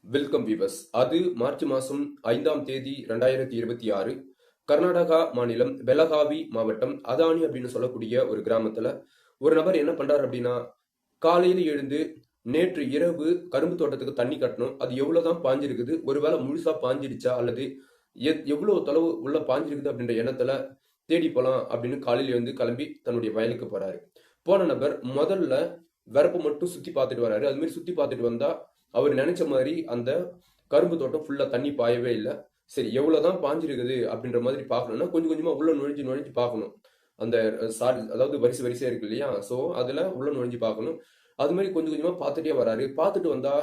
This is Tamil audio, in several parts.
Welcome viewers. அது மார்ச் மாதம் 5ஆம் தேதி 2026 கர்நாடகா மாநிலம் பெலகாவி மாவட்டம் அதானி அப்படின்னு சொல்லக்கூடிய ஒரு கிராமத்துல ஒரு நபர் என்ன பண்றாரு அப்படின்னா, காலையில எழுந்து நேற்று இரவு கரும்பு தோட்டத்துக்கு தண்ணி கட்டணும். அது எவ்வளவுதான் பாஞ்சிருக்குது, ஒருவேளை முழுசா பாஞ்சிருச்சா அல்லது எவ்வளவு தொலைவு உள்ள பாஞ்சிருக்குது அப்படின்ற எண்ணத்துல தேடி போலாம் அப்படின்னு காலையில எழுந்து கிளம்பி தன்னுடைய வயலுக்கு போறாரு. போன நபர் முதல்ல வரப்பு மட்டும் சுத்தி பார்த்துட்டு வராரு. அது மாதிரி சுத்தி பார்த்துட்டு வந்தா அவர் நினைச்ச மாதிரி அந்த கரும்பு தோட்டம் ஃபுல்லா தண்ணி பாயவே இல்லை. சரி, எவ்வளவுதான் பாஞ்சிருக்குது அப்படின்ற மாதிரி பார்க்கணும்னா கொஞ்சம் கொஞ்சமா உள்ள நுழைஞ்சு நுழைஞ்சு பார்க்கணும். அந்த சாரி, அதாவது வரிசை வரிசையா இருக்கு இல்லையா, சோ அதுல உள்ள நுழைஞ்சு பார்க்கணும். அது மாதிரி கொஞ்சம் கொஞ்சமா பார்த்துட்டே வராரு. பார்த்துட்டு வந்தா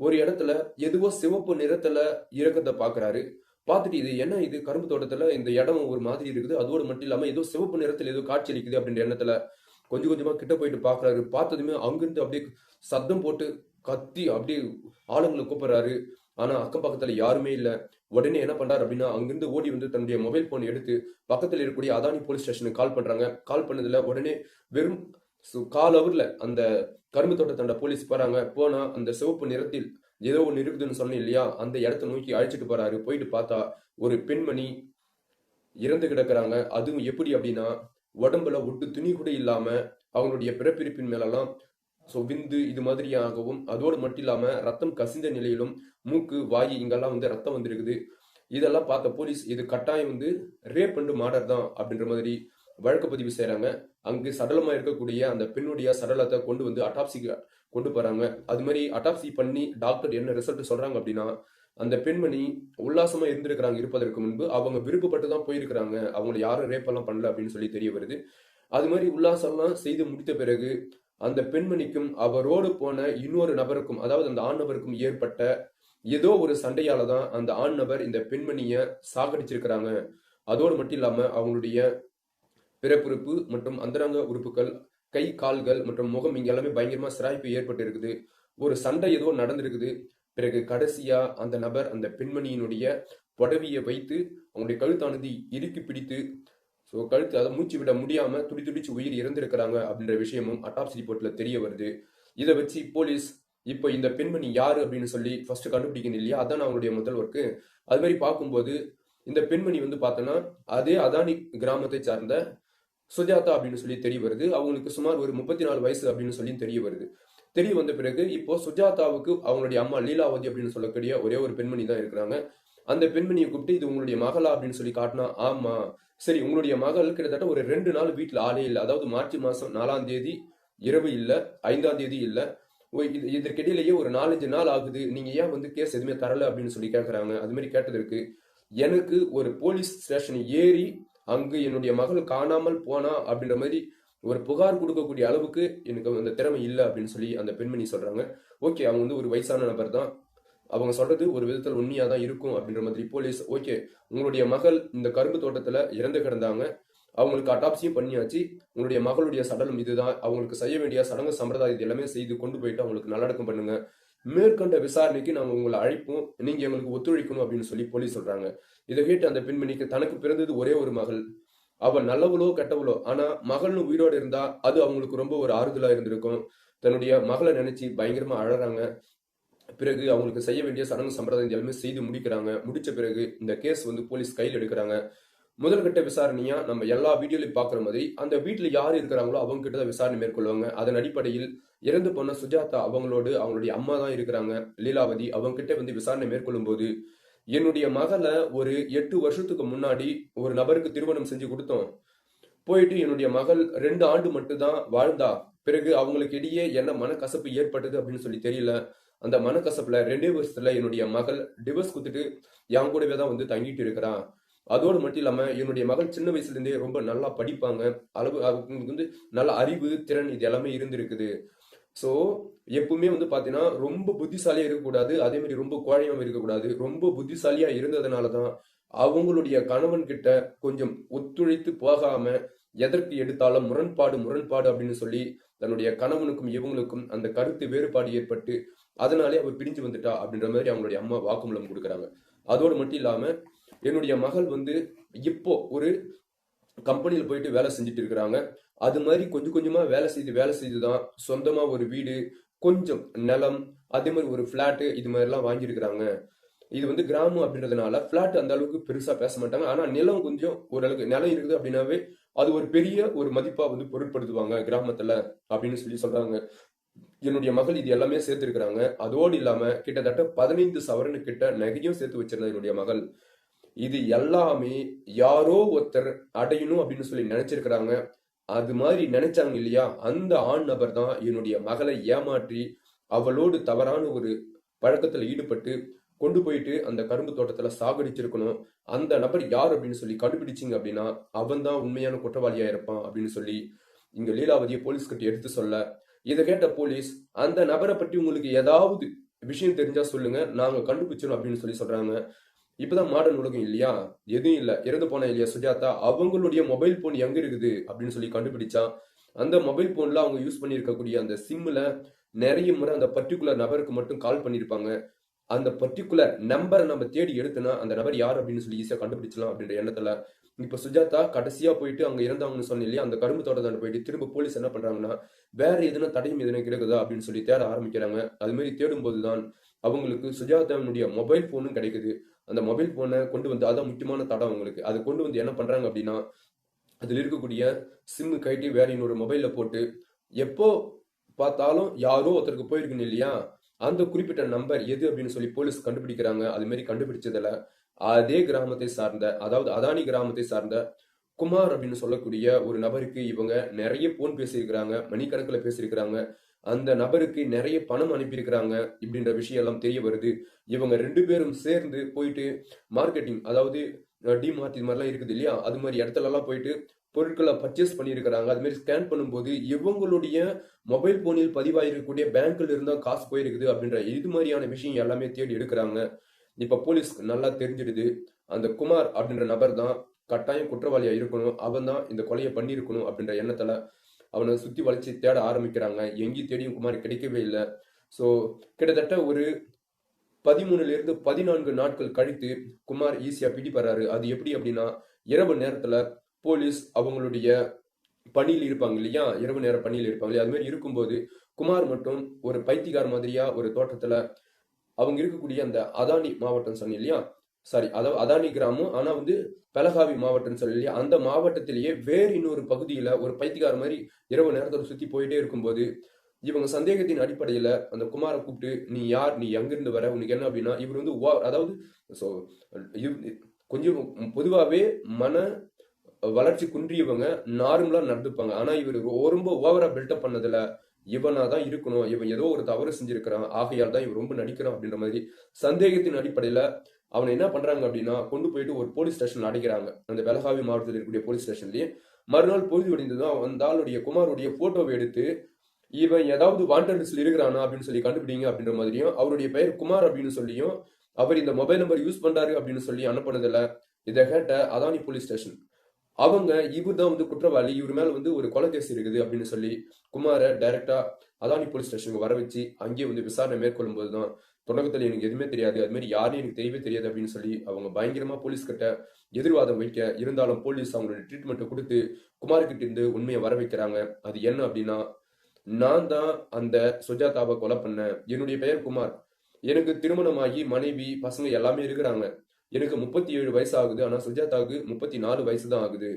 ஒரு இடத்துல எதுவோ சிவப்பு நிறத்துல இறக்கத்தை பாக்குறாரு. பார்த்துட்டு இது என்ன, இது கரும்பு தோட்டத்துல இந்த இடம் ஒரு மாதிரி இருக்குது, அதோடு மட்டும் இல்லாம ஏதோ சிவப்பு நிறத்துல ஏதோ காட்சி அளிக்குது அப்படின்ற எண்ணத்துல கொஞ்சம் கொஞ்சமா கிட்ட போயிட்டு பாக்குறாரு. பார்த்ததுமே அங்கிருந்து அப்படியே சத்தம் போட்டு கத்தி அப்படியே ஆளுங்களை கூப்பிடுறாரு. ஆனா அக்கம் பக்கத்துல யாருமே இல்ல. உடனே என்ன பண்றாரு அப்படின்னா, அங்கிருந்து ஓடி வந்து தன்னுடைய மொபைல் போன் எடுத்து பக்கத்துல இருக்கக்கூடிய அதானி போலீஸ் ஸ்டேஷனுக்கு கால் பண்றாங்க. கால் பண்ணதுல உடனே வெறும் கால் அவர்ல அந்த கரும்பு தோட்டத்தாண்ட போலீஸ் போறாங்க. போனா அந்த சிவப்பு நிறத்தில் ஏதோ ஒன்று இருக்குதுன்னு சொன்னேன் இல்லையா, அந்த இடத்த நோக்கி அழைச்சிட்டு போறாரு. போயிட்டு பார்த்தா ஒரு பெண்மணி இறந்து கிடக்குறாங்க. அதுவும் எப்படி அப்படின்னா, உடம்புல ஒட்டு துணி கூட இல்லாம அவங்களுடைய பிறப்பிரிப்பின் மேலெல்லாம் விந்து இது மாதிரியாகவும், அதோடு மட்டும் இல்லாம ரத்தம் கசிந்த நிலையிலும் மூக்கு வாய் இங்கெல்லாம் வந்து ரத்தம் வந்திருக்குது. இதெல்லாம் பார்த்த போலீஸ் இது கட்டாயம் வந்து ரேப் அண்ட் மர்டர் தான் அப்படின்ற மாதிரி வழக்கு பதிவு செய்யறாங்க. அங்கு சடலமா இருக்கக்கூடிய அந்த பெண்ணுடைய சடலத்தை கொண்டு வந்து அட்டாப்சிக்கு கொண்டு போறாங்க. அது மாதிரி அட்டாப்சி பண்ணி டாக்டர் என்ன ரிசல்ட் சொல்றாங்க அப்படின்னா, அந்த பெண்மணி உல்லாசமா இருந்திருக்கிறாங்க. இருப்பதற்கு முன்பு அவங்க விருப்பப்பட்டு தான் போயிருக்கிறாங்க, அவங்களை யாரும் ரேப் எல்லாம் பண்ணல அப்படின்னு சொல்லி தெரிய வருது. அது மாதிரி உல்லாசம்லாம் செய்து முடித்த பிறகு அந்த பெண்மணிக்கும் அவரோடு போன இன்னொரு நபருக்கும், அதாவது அந்த ஆண் நபருக்கும் ஏற்பட்ட ஏதோ ஒரு சண்டையால தான் அந்த ஆண் நபர் இந்த பெண்மணிய சாகடிச்சிருக்கிறாங்க. அதோடு மட்டும் இல்லாம அவங்களுடைய பிறப்புறுப்பு மற்றும் அந்தரங்க உறுப்புகள், கை கால்கள் மற்றும் முகம் இங்க எல்லாமே பயங்கரமா சிராய்ப்பு ஏற்பட்டு இருக்குது. ஒரு சண்டை ஏதோ நடந்திருக்குது. பிறகு கடைசியா அந்த நபர் அந்த பெண்மணியினுடைய புடவியை வைத்து அவங்களுடைய கழுத்தானது இறுக்கி பிடித்து கழுத்து அதை மூச்சு விட முடியாம துடி துடிச்சு உயிர் இறந்திருக்கிறாங்க அப்படின்ற விஷயமும் அட்டாப்சி ரிப்போர்ட்ல தெரிய வருது. இதை வச்சு போலீஸ் இப்போ இந்த பெண்மணி யாரு அப்படின்னு சொல்லி ஃபர்ஸ்ட் கண்டுபிடிக்கணும் இல்லையா, அதான் அவங்களுடைய முதல் ஒர்க்கு. அது மாதிரி பார்க்கும்போது இந்த பெண்மணி வந்து பார்த்தோன்னா அதே அதானி கிராமத்தை சார்ந்த சுஜாதா அப்படின்னு சொல்லி தெரிய வருது. அவங்களுக்கு சுமார் ஒரு 34 வயசு அப்படின்னு சொல்லி தெரிய வருது. தெரிய வந்த பிறகு இப்போ சுஜாதாவுக்கு அவங்களுடைய அம்மா லீலாவதி அப்படின்னு சொல்லக்கூடிய ஒரே ஒரு பெண்மணி தான் இருக்கிறாங்க. அந்த பெண்மணியை கூப்பிட்டு இது உங்களுடைய மகளா அப்படின்னு சொல்லி காட்டினா, ஆமா சரி, உங்களுடைய மகள் கிட்டத்தட்ட ஒரு 2 நாள் வீட்டுல ஆளே இல்லை. அதாவது மார்ச் மாசம் 4ஆம் தேதி இரவு இல்ல, 5ஆம் தேதி இல்ல, இதற்கிடையிலேயே ஒரு 4-5 நாள் ஆகுது, நீங்க ஏன் வந்து கேஸ் எதுவுமே தரல அப்படின்னு சொல்லி கேட்கறாங்க. அது மாதிரி கேட்டதற்கு எனக்கு ஒரு போலீஸ் ஸ்டேஷன் ஏறி அங்கு என்னுடைய மகள் காணாமல் போனா அப்படின்ற மாதிரி ஒரு புகார் கொடுக்கக்கூடிய அளவுக்கு எனக்கு அந்த திறமை இல்லை அப்படின்னு சொல்லி அந்த பெண்மணி சொல்றாங்க. ஓகே, அவங்க வந்து ஒரு வயசான நபர் தான், அவங்க சொல்றது ஒரு விதத்தில் உண்மையா தான் இருக்கும் அப்படின்ற மாதிரி போலீஸ் ஓகே, உங்களுடைய மகள் இந்த கரும்பு தோட்டத்துல இறந்து கிடந்தாங்க, அவங்களுக்கு அட்டாப்சியும் பண்ணியாச்சு, உங்களுடைய மகளுடைய சடலம் இதுதான், அவங்களுக்கு செய்ய வேண்டிய சடங்கு சம்பிரதாயத்தை எல்லாமே செய்து கொண்டு போயிட்டு அவங்களுக்கு நல்லடக்கம் பண்ணுங்க, மேற்கொண்ட விசாரணைக்கு நாங்க உங்களை அழைப்போம், நீங்க எங்களுக்கு ஒத்துழைக்கணும் அப்படின்னு சொல்லி போலீஸ் சொல்றாங்க. இதை கேட்டு அந்த பெண்மணிக்கு தனக்கு பிறந்தது ஒரே ஒரு மகள், அவள் நல்லவளோ கெட்டவளோ, ஆனா மகள்னு உயிரோடு இருந்தா அது அவங்களுக்கு ரொம்ப ஒரு ஆறுதலா இருந்திருக்கும். தன்னுடைய மகளை நினைச்சு பயங்கரமா அழறாங்க. பிறகு அவங்களுக்கு செய்ய வேண்டிய சடங்கு சம்பிரதாயம் எல்லாமே செய்து முடிக்கிறாங்க. முடிச்ச பிறகு இந்த கேஸ் வந்து போலீஸ் கையில் எடுக்கிறாங்க. முதல்கட்ட விசாரணையா நம்ம எல்லா வீடியோலையும் பாக்குற மாதிரி அந்த வீட்டுல யாரு இருக்கிறாங்களோ அவங்க கிட்ட தான் விசாரணை மேற்கொள்வாங்க. அதன் அடிப்படையில் இறந்து போன சுஜாதா அவங்களோடு அவங்களுடைய அம்மா தான் இருக்கிறாங்க, லீலாவதி, அவங்க கிட்ட வந்து விசாரணை மேற்கொள்ளும் போது, என்னுடைய மகளை ஒரு 8 வருஷத்துக்கு முன்னாடி ஒரு நபருக்கு திருமணம் செஞ்சு கொடுத்தோம், போயிட்டு என்னுடைய மகள் 2 ஆண்டு மட்டும்தான் வாழ்ந்தா, பிறகு அவங்களுக்கு இடையே என்ன மனக்கசப்பு ஏற்பட்டது அப்படின்னு சொல்லி தெரியல, அந்த மனக்கசப்புல 2 வருஷத்துல என்னுடைய மகள் டிவோர்ஸ் கொடுத்துட்டு என் கூடவே தான் வந்து தங்கிட்டு இருக்கிறான். அதோடு மட்டும் இல்லாம என்னுடைய மகள் சின்ன வயசுல இருந்தே ரொம்ப நல்லா படிப்பாங்க, அவங்களுக்கு வந்து நல்ல அறிவு திறன் இது எல்லாமே இருந்திருக்குது. ஸோ எப்பவுமே வந்து பாத்தீங்கன்னா ரொம்ப புத்திசாலியா இருக்கக்கூடாது, அதே மாதிரி ரொம்ப கோழையாவும் இருக்கக்கூடாது. ரொம்ப புத்திசாலியா இருந்ததுனாலதான் அவங்களுடைய கணவன் கிட்ட கொஞ்சம் ஒத்துழைத்து போகாம எதற்கு எடுத்தாலும் முரண்பாடு முரண்பாடு அப்படின்னு சொல்லி தன்னுடைய கணவனுக்கும் இவங்களுக்கும் அந்த கருத்து வேறுபாடு ஏற்பட்டு அதனாலே அவ பிரிஞ்சு வந்துட்டா அப்படின்ற மாதிரி அவங்களுடைய அம்மா வாக்குமூலம் கொடுக்குறாங்க. அதோடு மட்டும் இல்லாம என்னுடைய மகள் வந்து இப்போ ஒரு கம்பெனியில் போயிட்டு வேலை செஞ்சுட்டு இருக்கிறாங்க. அது மாதிரி கொஞ்சம் கொஞ்சமா வேலை செய்து தான் சொந்தமா ஒரு வீடு, கொஞ்சம் நிலம், அதே மாதிரி ஒரு பிளாட் இது மாதிரிலாம் வாங்கியிருக்கிறாங்க. இது வந்து கிராமம் அப்படின்றதுனால பிளாட் அந்த அளவுக்கு பெருசா பேச மாட்டாங்க. ஆனா நிலம் கொஞ்சம் ஓரளவுக்கு நிலம் இருக்குது அப்படின்னாவே அது ஒரு பெரிய ஒரு மதிப்பா வந்து பொருட்படுத்துவாங்க கிராமத்துல அப்படின்னு சொல்லி சொல்றாங்க. என்னுடைய மகள் இது எல்லாமே சேர்த்திருக்கிறாங்க. அதோடு இல்லாம கிட்டத்தட்ட 15 சவரனு கிட்ட நகையும் சேர்த்து வச்சிருந்தா என்னுடைய மகள். இது எல்லாமே யாரோ ஒருத்தர் அடையணும் அப்படின்னு சொல்லி நினைச்சிருக்கிறாங்க. அது மாதிரி நினைச்சாங்க இல்லையா, அந்த ஆண் நபர் தான் என்னுடைய மகளை ஏமாற்றி அவளோடு தவறான ஒரு பழக்கத்துல ஈடுபட்டு கொண்டு போயிட்டு அந்த கரும்பு தோட்டத்துல சாகடிச்சிருக்கணும். அந்த நபர் யார் அப்படின்னு சொல்லி கண்டுபிடிச்சிங்க அப்படின்னா அவன் தான் உண்மையான குற்றவாளியா இருப்பான் அப்படின்னு சொல்லி இங்க லீலாவதியை போலீஸ் கிட்ட எடுத்து சொல்ல, இதை கேட்ட போலீஸ் அந்த நபரை பற்றி உங்களுக்கு ஏதாவது விஷயம் தெரிஞ்சா சொல்லுங்க, நாங்க கண்டுபிடிச்சிடும் அப்படின்னு சொல்லி சொல்றாங்க. இப்பதான் மாடர்ன் உலகம் இல்லையா, எதுவும் இல்ல, இறந்து போன இல்லையா சுஜாதா, அவங்களுடைய மொபைல் போன் எங்க இருக்குது அப்படின்னு சொல்லி கண்டுபிடிச்சா அந்த மொபைல் போன்ல அவங்க யூஸ் பண்ணி இருக்கக்கூடிய அந்த சிம்ல நிறைய முறை அந்த பர்டிகுலர் நபருக்கு மட்டும் கால் பண்ணிருப்பாங்க. அந்த பர்டிகுலர் நம்பரை நம்ம தேடி எடுத்தோம்னா அந்த நபர் யார் அப்படின்னு சொல்லி ஈஸியா கண்டுபிடிச்சலாம் அப்படின்ற எண்ணத்துல இப்ப சுஜாதா கடைசியா போயிட்டு அங்க இறந்தவங்கன்னு சொன்ன இல்லையா, அந்த கரும்பு தோட்டத்தாண்ட போயிட்டு திரும்ப போலீஸ் என்ன பண்றாங்கன்னா வேற எதுனா தடையும் எதுனா கிடைக்குதா அப்படின்னு சொல்லி தேட ஆரம்பிக்கிறாங்க. அது மாதிரி தேடும் போதுதான் அவங்களுக்கு சுஜாதாவினுடைய மொபைல் போனும் கிடைக்குது. அந்த மொபைல் போனை கொண்டு வந்து அதான் முக்கியமான தடம் அவங்களுக்கு. அதை கொண்டு வந்து என்ன பண்றாங்க அப்படின்னா அதில் இருக்கக்கூடிய சிம்மு கழட்டி வேற இன்னொரு மொபைல்ல போட்டு எப்போ பார்த்தாலும் யாரோ ஒருத்தருக்கு போயிருக்குன்னு இல்லையா, அந்த குறிப்பிட்ட நம்பர் எது அப்படின்னு சொல்லி போலீஸ் கண்டுபிடிக்கிறாங்க. அது மாதிரி கண்டுபிடிச்சதுல அதே கிராமத்தை சார்ந்த, அதாவது அதானி கிராமத்தை சார்ந்த குமார் அப்படின்னு சொல்லக்கூடிய ஒரு நபருக்கு இவங்க நிறைய போன் பேசியிருக்கிறாங்க, மணிக்கணக்கில் பேசியிருக்கிறாங்க. அந்த நபருக்கு நிறைய பணம் அனுப்பியிருக்கிறாங்க இப்படின்ற விஷயம் எல்லாம் தெரிய வருது. இவங்க 2 பேரும் சேர்ந்து போயிட்டு மார்க்கெட்டிங், அதாவது டிமார்ட் இது மாதிரிலாம் இருக்குது இல்லையா, அது மாதிரி இடத்துல எல்லாம் போயிட்டு பொருட்களை பர்ச்சேஸ் பண்ணியிருக்கிறாங்க. அது மாதிரி ஸ்கேன் பண்ணும்போது இவங்களுடைய மொபைல் போனில் பதிவாயிருக்கக்கூடிய பேங்க்ல இருந்தா காசு போயிருக்குது அப்படின்ற இது மாதிரியான விஷயம் எல்லாமே தேடி எடுக்கிறாங்க. இப்ப போலீஸ்க்கு நல்லா தெரிஞ்சிடுது அந்த குமார் அப்படின்ற நபர் தான் கட்டாயம் குற்றவாளியா இருக்கணும், அவன் தான் இந்த கொலையை பண்ணியிருக்கணும் அப்படின்ற எண்ணத்துல அவனை சுத்தி வளைச்சு தேட ஆரம்பிக்கிறாங்க. எங்கேயும் தேடியும் குமார் கிடைக்கவே இல்லை. ஸோ கிட்டத்தட்ட ஒரு 13ல இருந்து 14 நாட்கள் கழித்து குமார் ஈஸியா பிடிபடுறாரு. அது எப்படி அப்படின்னா இரவு நேரத்துல போலீஸ் அவங்களுடைய பணியில் இருப்பாங்க இல்லையா, இரவு நேர பணியில் இருப்பாங்க இல்லையா, அது மாதிரி இருக்கும்போது குமார் மட்டும் ஒரு பைத்தியக்கார மாதிரியா ஒரு தோட்டத்துல அவங்க இருக்கக்கூடிய அந்த அதானி மாவட்டம் சொன்னீங்க இல்லையா, சாரி அதாவது அதானி கிராமம், ஆனா வந்து பெலகாவி மாவட்டம் சொல்லி இல்லையா, அந்த மாவட்டத்திலேயே வேறு இன்னொரு பகுதியில ஒரு பைத்தியக்கார மாதிரி இரவு நேரத்தோட சுத்தி போயிட்டே இருக்கும்போது இவங்க சந்தேகத்தின் அடிப்படையில அந்த குமாரை கூப்பிட்டு நீ யார், நீ எங்கிருந்து வர, உனக்கு என்ன அப்படின்னா இவர் வந்து அதாவது ஸோ கொஞ்சம் பொதுவாகவே மன வளர்ச்சி குன்றியவங்க நார்மலா நடந்துப்பாங்க. ஆனா இவர் ரொம்ப ஓவரா பில்டப் பண்ணதுல இவனா தான் இருக்கணும், இவன் ஏதோ ஒரு தவறு செஞ்சிருக்கிறான், ஆகையால் தான் இவன் ரொம்ப நடிக்கிறான் அப்படின்ற மாதிரி சந்தேகத்தின் அடிப்படையில அவனை என்ன பண்றாங்க அப்படின்னா கொண்டு போயிட்டு ஒரு போலீஸ் ஸ்டேஷன்ல அடைக்கிறாங்க. அந்த பெலகாவி மாவட்டத்தில் இருக்கக்கூடிய போலீஸ் ஸ்டேஷன்லயே மறுநாள் பொழுது விடிந்ததும் அந்த ஆளுடைய குமாருடைய போட்டோவை எடுத்து இவன் ஏதாவது வாண்டட் லிஸ்ட்ல இருக்கிறானா அப்படின்னு சொல்லி கண்டுபிடிங்க அப்படின்ற மாதிரியும் அவருடைய பெயர் குமார் அப்படின்னு சொல்லியும் அவர் இந்த மொபைல் நம்பர் யூஸ் பண்றாரு அப்படின்னு சொல்லி அனுப்பினதுல இதை கேட்ட அதானி போலீஸ் ஸ்டேஷன் அவங்க இவர் தான் வந்து குற்றவாளி, இவர் மேல வந்து ஒரு கொலை கேஸ் இருக்குது அப்படின்னு சொல்லி குமாரை டைரக்டா அதானி போலீஸ் ஸ்டேஷனுக்கு வர வச்சு அங்கேயே வந்து விசாரணை மேற்கொள்ளும் போதுதான் தொடக்கத்துல எனக்கு எதுவுமே தெரியாது, அது மாதிரி யாரும் எனக்கு தெரியவே தெரியாது அப்படின்னு சொல்லி அவங்க பயங்கரமா போலீஸ் கிட்ட எதிர்வாதம் வைக்க, இருந்தாலும் போலீஸ் அவங்களுடைய ட்ரீட்மெண்ட்டை கொடுத்து குமார்கிட்ட இருந்து உண்மையை வர வைக்கிறாங்க. அது என்ன அப்படின்னா நான் தான் அந்த சுஜாதாவை கொலை பண்ணேன், என்னுடைய பெயர் குமார், எனக்கு திருமணமாகி மனைவி பசங்க எல்லாமே இருக்கிறாங்க, எனக்கு 37 வயசு ஆகுது, ஆனா சுஜாதாவுக்கு 34 வயசு தான் ஆகுது.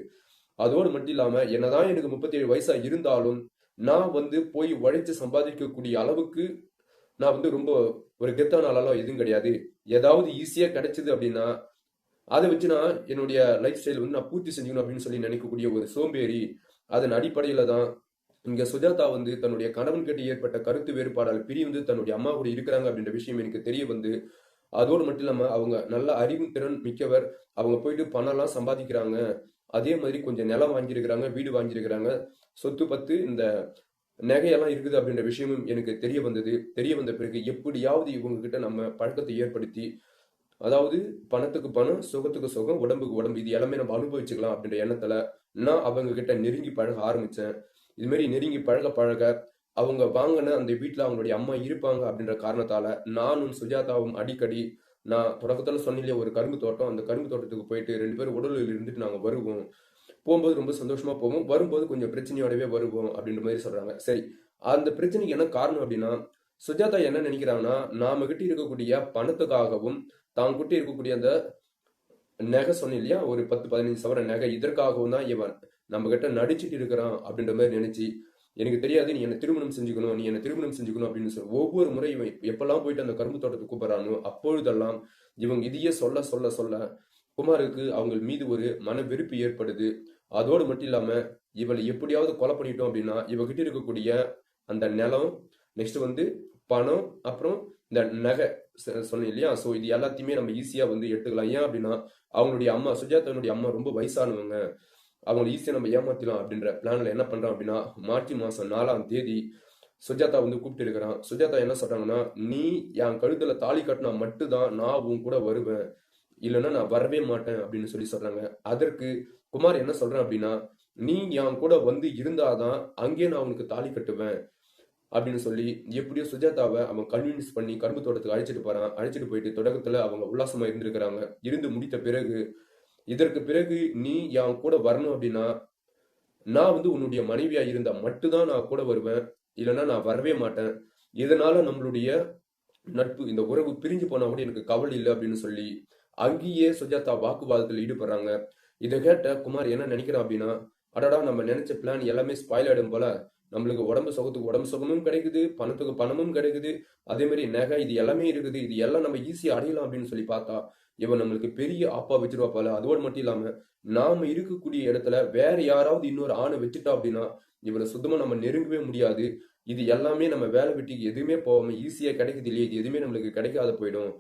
அதோடு மட்டும் இல்லாம என்னதான் எனக்கு 37 வயசா இருந்தாலும் நான் வந்து போய் உழைச்சு சம்பாதிக்கக்கூடிய அளவுக்கு நான் வந்து ரொம்ப ஒரு கெத்தான ஆளாலாம் எதுவும் கிடையாது. ஏதாவது ஈஸியா கிடைச்சது அப்படின்னா அதை வச்சு நான் என்னுடைய லைஃப் ஸ்டைல் வந்து நான் பூர்த்தி செஞ்சுக்கணும் அப்படின்னு சொல்லி நினைக்கக்கூடிய ஒரு சோம்பேறி. அதன் அடிப்படையில தான் இங்க சுஜாதா வந்து தன்னுடைய கணவன் கிட்ட ஏற்பட்ட கருத்து வேறுபாடால் பிரிந்து தன்னுடைய அம்மா கூட இருக்கிறாங்க அப்படின்ற விஷயம் எனக்கு தெரிய வந்து அதோடு மட்டும் இல்லாம அவங்க நல்ல அறிவு திறன் மிக்கவர், அவங்க போயிட்டு பணம்லாம் சம்பாதிக்கிறாங்க, அதே மாதிரி கொஞ்சம் நிலம் வாங்கியிருக்கிறாங்க, வீடு வாங்கியிருக்கிறாங்க, சொத்து பத்து இந்த நகையெல்லாம் இருக்குது அப்படின்ற விஷயமும் எனக்கு தெரிய வந்தது. தெரிய வந்த பிறகு எப்படியாவது இவங்க கிட்ட நம்ம பழக்கத்தை ஏற்படுத்தி, அதாவது பணத்துக்கு பணம், சுகத்துக்கு சுகம், உடம்புக்கு உடம்பு, இது எல்லாமே நம்ம அனுபவிச்சுக்கலாம் அப்படின்ற எண்ணத்துல நான் அவங்க கிட்ட நெருங்கி பழக ஆரம்பிச்சேன். இது மாதிரி நெருங்கி பழக பழக அவங்க வாங்கின அந்த வீட்டில் அவங்களுடைய அம்மா இருப்பாங்க அப்படின்ற காரணத்தால நானும் சுஜாதாவும் அடிக்கடி, நான் தொடக்கத்துல சொன்னிலே ஒரு கரும்பு தோட்டம், அந்த கரும்பு தோட்டத்துக்கு போயிட்டு 2 பேரும் உடலில் இருந்துட்டு நாங்க வருவோம், போகும்போது ரொம்ப சந்தோஷமா போவோம், வரும்போது கொஞ்சம் பிரச்சனையோடவே வருவோம் அப்படின்ற மாதிரி சொல்றாங்க. சரி, அந்த பிரச்சனைக்கு என்ன காரணம் அப்படின்னா சுஜாதா என்ன நினைக்கிறாங்கன்னா, நாம கிட்ட இருக்கக்கூடிய பணத்துக்காகவும் தான் கிட்ட இருக்கக்கூடிய அந்த நகை சொன்னேன் இல்லையா, ஒரு 10-15 சவரன் நகை, இதற்காகவும் தான் இவன் நம்ம கிட்ட நடிச்சிட்டு இருக்கிறான் அப்படின்ற மாதிரி நினைச்சு, எனக்கு தெரியாது, நீ என்ன திருமணம் செஞ்சுக்கணும், நீ என்ன திருமணம் செஞ்சுக்கணும் அப்படின்னு சொல்லி ஒவ்வொரு முறை இவன் எப்பெல்லாம் போயிட்டு அந்த கரும்பு தோட்டத்துக்கு கூப்பிடுறானோ அப்பொழுதெல்லாம் இவங்க இதையே சொல்ல சொல்ல சொல்ல குமாருக்கு அவங்க மீது ஒரு மன வெறுப்பு ஏற்படுது. அதோடு மட்டும் இல்லாம இவளை எப்படியாவது கொலை பண்ணிட்டோம் அப்படின்னா இவகிட்ட இருக்கக்கூடிய அந்த நிலம், நெக்ஸ்ட் வந்து பணம், அப்புறம் இந்த நகை சொன்னேன் இல்லையா, ஸோ இது எல்லாத்தையுமே நம்ம ஈஸியா வந்து எடுத்துக்கலாம். ஏன் அப்படின்னா அவங்களுடைய அம்மா, சுஜாதாவுடைய அம்மா ரொம்ப வயசானவங்க, அவங்களை ஈஸியா நம்ம ஏமாத்திடலாம் அப்படின்ற பிளான்ல என்ன பண்றான் அப்படின்னா, மார்ச் மாசம் 4ஆம் தேதி சுஜாதா வந்து கூப்பிட்டு இருக்கிறான். சுஜாதா என்ன சொல்றாங்கன்னா, நீ என் கழுத்துல தாலி கட்டினா மட்டும்தான் நான் உன் கூட வருவேன், இல்லைன்னா நான் வரவே மாட்டேன் அப்படின்னு சொல்லி சொல்றாங்க. அதற்கு குமார் என்ன சொல்றேன் அப்படின்னா, நீ என் கூட வந்து இருந்தாதான் அங்கேயே நான் உனக்கு தாலி கட்டுவேன் அப்படின்னு சொல்லி எப்படியோ சுஜாதாவை அவன் கன்வின்ஸ் பண்ணி கரும்பு தோட்டத்துக்கு அழைச்சிட்டு போறான். அழைச்சிட்டு போயிட்டு தொடக்கத்துல அவங்க உல்லாசமா இருந்திருக்கிறாங்க. இருந்து முடித்த பிறகு, இதற்கு பிறகு நீ என் கூட வரணும் அப்படின்னா நான் வந்து உன்னுடைய மனைவியா இருந்தா மட்டும்தான் நான் கூட வருவேன், இல்லைன்னா நான் வரவே மாட்டேன். இதனால நம்மளுடைய நட்பு, இந்த உறவு பிரிஞ்சு போனா கூட எனக்கு கவலை இல்லை அப்படின்னு சொல்லி அங்கேயே சுஜாதா வாக்குவாதத்தில் ஈடுபடுறாங்க. இதை கேட்ட குமார் என்ன நினைக்கிறான் அப்படின்னா, அடடா நம்ம நினைச்ச பிளான் எல்லாமே ஸ்பாயில் ஆயிடும் போல, நம்மளுக்கு உடம்பு சுகத்துக்கு உடம்பு சுகமும் கிடைக்குது, பணத்துக்கு பணமும் கிடைக்குது, அதே மாதிரி நகை இது எல்லாமே இருக்குது, இது எல்லாம் நம்ம ஈஸியா அடையலாம் அப்படின்னு சொல்லி பார்த்தா இவன் நம்மளுக்கு பெரிய ஆப்பா வச்சிருவா போல. அதோடு மட்டும் இல்லாம நாம இருக்கக்கூடிய இடத்துல வேற யாராவது இன்னொரு ஆணை வச்சுட்டா அப்படின்னா இவனை சுத்தமா நம்ம நெருங்கவே முடியாது. இது எல்லாமே நம்ம வேலை வெட்டி எதுவுமே போகாம ஈஸியா கிடைக்குது இல்லையே, இது எதுவுமே நம்மளுக்கு கிடைக்காத போயிடும்.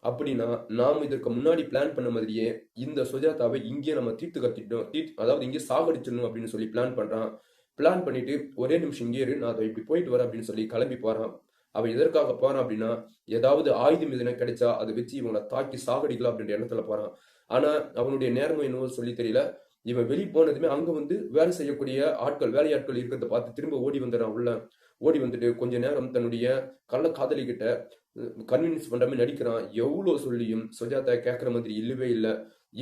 அப்படின்னா நாம் இதற்கு முன்னாடி பிளான் பண்ண மாதிரியே இந்த சுஜாதாவை இங்கே நம்ம தீர்த்து கட்டிட்டோம், அதாவது இங்கே சாகடிச்சிடணும் அப்படின்னு சொல்லி பிளான் பண்றான். பிளான் பண்ணிட்டு ஒரே நிமிஷம் இங்கே இரு, நான் அதை இப்படி போயிட்டு வரேன் அப்படின்னு சொல்லி கிளம்பி போறான். அவன் எதற்காக போறான் அப்படின்னா, ஏதாவது ஆயுதம் எதுனா கிடைச்சா அதை வச்சு இவங்களை தாக்கி சாகடிக்கலாம் அப்படின்ற எண்ணத்துல போறான். ஆனா அவனுடைய நேர்மை என்னவோ சொல்லி தெரியல, இவன் வெளியே போனதுமே அங்க வந்து வேலை செய்யக்கூடிய ஆட்கள், வேலையாட்கள் இருக்கிறத பார்த்து திரும்ப ஓடி வந்துடுறான் உள்ள. ஓடி வந்துட்டு கொஞ்ச நேரம் தன்னுடைய கள்ள காதலி கிட்ட கன்வின்ஸ் பண்ற மாதிரி நடிக்கிறான். எவ்வளவு சொல்லியும் சுஜாதா கேட்கற மாதிரி இல்லவே இல்லை.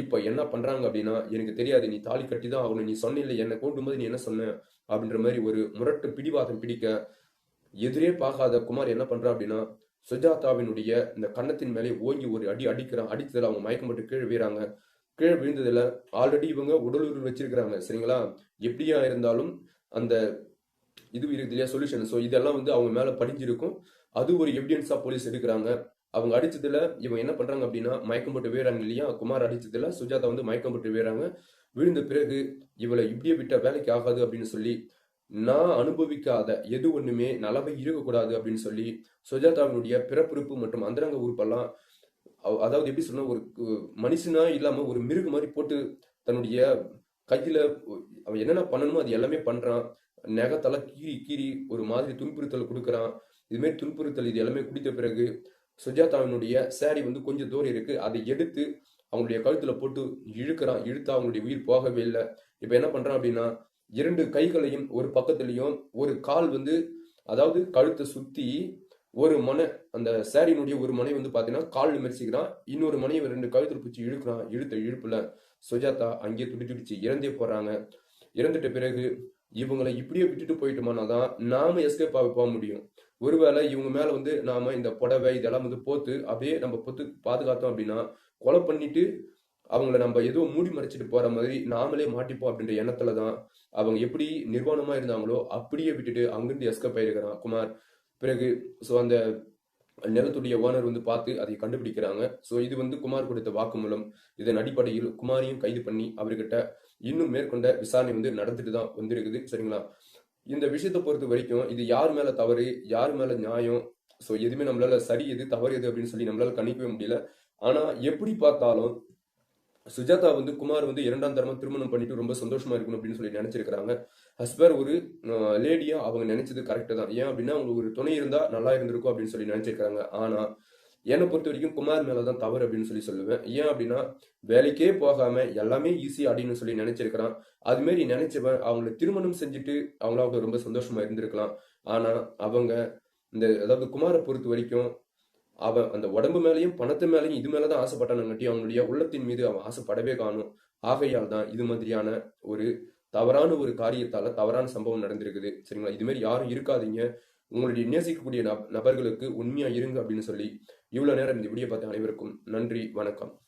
இப்ப என்ன பண்றாங்க அப்படின்னா, எனக்கு தெரியாது, நீ தாலி கட்டி தான் ஆகணும், நீ சொன்னில்ல என்னை கூட்டும் போது நீ என்ன சொன்ன அப்படின்ற மாதிரி ஒரு முரட்டு பிடிவாதம் பிடிக்க, எதிரே பார்க்காத குமார் என்ன பண்றான் அப்படின்னா, சுஜாதாவினுடைய இந்த கன்னத்தின் மேலே ஓங்கி ஒரு அடி அடிக்கிறான். அடித்ததுல அவங்க மயக்கம் போட்டு கீழே வீறாங்க. கீழே விழுந்ததுல ஆல்ரெடி இவங்க உடலுறவு வச்சிருக்கிறாங்க சரிங்களா. எப்படியா இருந்தாலும் அந்த இது இருக்குது இல்லையா சொல்யூஷன், ஸோ இதெல்லாம் வந்து அவங்க மேல படிஞ்சிருக்கும். அது ஒரு எவிடன்ஸா போலீஸ் எடுக்கிறாங்க. அவங்க அடிச்சதுல இவங்க என்ன பண்றாங்க அப்படின்னா, மயக்கம் போட்டு வீறாங்க இல்லையா, குமார் அடிச்சதுல சுஜாதா வந்து மயக்கம் போட்டு வீறாங்க. விழுந்த பிறகு இவளை இப்படியே விட்ட வேலைக்கு ஆகாது அப்படின்னு சொல்லி, நான் அனுபவிக்காத எது ஒண்ணுமே நலவை இருக்கக்கூடாது அப்படின்னு சொல்லி சுஜாதாவினுடைய பிறப்புறுப்பு மற்றும் அந்தரங்க உறுப்பெல்லாம் அதாவது எப்படி சொன்னா, ஒரு மனுஷனா இல்லாம ஒரு மிருகு மாதிரி போட்டு தன்னுடைய கையில அவன் என்னென்ன பண்ணணுமோ அது எல்லாமே பண்றான். நகத்தெல்லாம் கீறி கீறி ஒரு மாதிரி துன்புறுத்தல் கொடுக்குறான். இது மாதிரி துன்புறுத்தல் இது எல்லாமே குடித்த பிறகு சுஜாதாவினுடைய சாரி வந்து கொஞ்சம் தூரம் இருக்கு, அதை எடுத்து அவங்களுடைய கழுத்துல போட்டு இழுக்கிறான். இழுத்தா அவங்களுடைய உயிர் போகவே இல்லை. இப்ப என்ன பண்றான் அப்படின்னா, 2 கைகளையும் ஒரு பக்கத்துலயும் ஒரு கால் வந்து, அதாவது கழுத்தை சுத்தி ஒரு மனை, அந்த சாரியினுடைய ஒரு மனை வந்து பாத்தீங்கன்னா கால் மெரிச்சிக்கிறான், இன்னொரு மனையை 2 கழுத்துல பிடிச்சி இழுக்கிறான். இழுத்த இழுப்புல சுஜாதா அங்கேயே துடிச்சு இறந்தே போறாங்க. இறந்துட்ட பிறகு இவங்களை இப்படியே விட்டுட்டு போயிட்டோமானா தான் நாம எஸ்கேப் ஆக போக முடியும். ஒருவேளை இவங்க மேல வந்து நாம இந்த புடவை இதெல்லாம் வந்து போத்து அப்படியே நம்ம பொத்து பாதுகாத்தோம் அப்படின்னா, கொலை பண்ணிட்டு அவங்கள நம்ம ஏதோ மூடி மறைச்சிட்டு போற மாதிரி நாமளே மாட்டிப்போம் அப்படின்ற எண்ணத்துல தான் அவங்க எப்படி நிர்வாணமா இருந்தாங்களோ அப்படியே விட்டுட்டு அங்கிருந்து எஸ்கேப் ஆயிருக்கிறான் குமார். பிறகு ஸோ அந்த நிலத்துடைய ஓனர் வந்து பார்த்து அதை கண்டுபிடிக்கிறாங்க. ஸோ இது வந்து குமார் கொடுத்த வாக்குமூலம். இதன் அடிப்படையில் குமாரையும் கைது பண்ணி அவர்கிட்ட இன்னும் மேற்கொண்ட விசாரணை வந்து நடந்துட்டு தான் வந்திருக்குது சரிங்களா. இந்த விஷயத்தை பொறுத்த வரைக்கும் இது யார் மேல தவறு, யார் மேல நியாயம், ஸோ எதுவுமே நம்மளால சரி எது தவறு எது அப்படின்னு சொல்லி நம்மளால கணிக்கவே முடியல. ஆனா எப்படி பார்த்தாலும் சுஜாதா வந்து குமார் வந்து 2ஆம் தரமா திருமணம் பண்ணிட்டு ரொம்ப சந்தோஷமா இருக்கணும் அப்படின்னு சொல்லி நினைச்சிருக்கிறாங்க. ஹஸ்பர் ஒரு லேடியா அவங்க நினைச்சது கரெக்ட் தான். ஏன் அப்படின்னா அவங்களுக்கு ஒரு துணை இருந்தா நல்லா இருந்திருக்கும் அப்படின்னு சொல்லி நினைச்சிருக்காங்க. ஆனா என்னை பொறுத்த வரைக்கும் குமார் மேலதான் தவறு அப்படின்னு சொல்லி சொல்லுவேன். ஏன் அப்படின்னா வேலைக்கே போகாம எல்லாமே ஈஸியா அப்படின்னு சொல்லி நினைச்சிருக்கிறான். அது மாதிரி நினைச்சவன் அவங்களை திருமணம் செஞ்சுட்டு அவங்களாவது ரொம்ப சந்தோஷமா இருந்திருக்கலாம். ஆனா அவங்க இந்த அதாவது குமாரை பொறுத்த வரைக்கும் அவன் அந்த உடம்பு மேலையும் பணத்து மேலையும் இது மேலதான் ஆசைப்பட்டானங்காட்டி அவனுடைய உள்ளத்தின் மீது அவன் ஆசைப்படவே காணும். ஆகையால் தான் இது மாதிரியான ஒரு தவறான ஒரு காரியத்தால தவறான சம்பவம் நடந்திருக்குது சரிங்களா. இது மாதிரி யாரும் இருக்காதீங்க. உங்களுடைய நேசிக்கக்கூடிய நபர்களுக்கு உண்மையா இருங்க அப்படின்னு சொல்லி இவ்வளவு நேரம் இந்த வீடியோ பார்த்த அனைவருக்கும் நன்றி, வணக்கம்.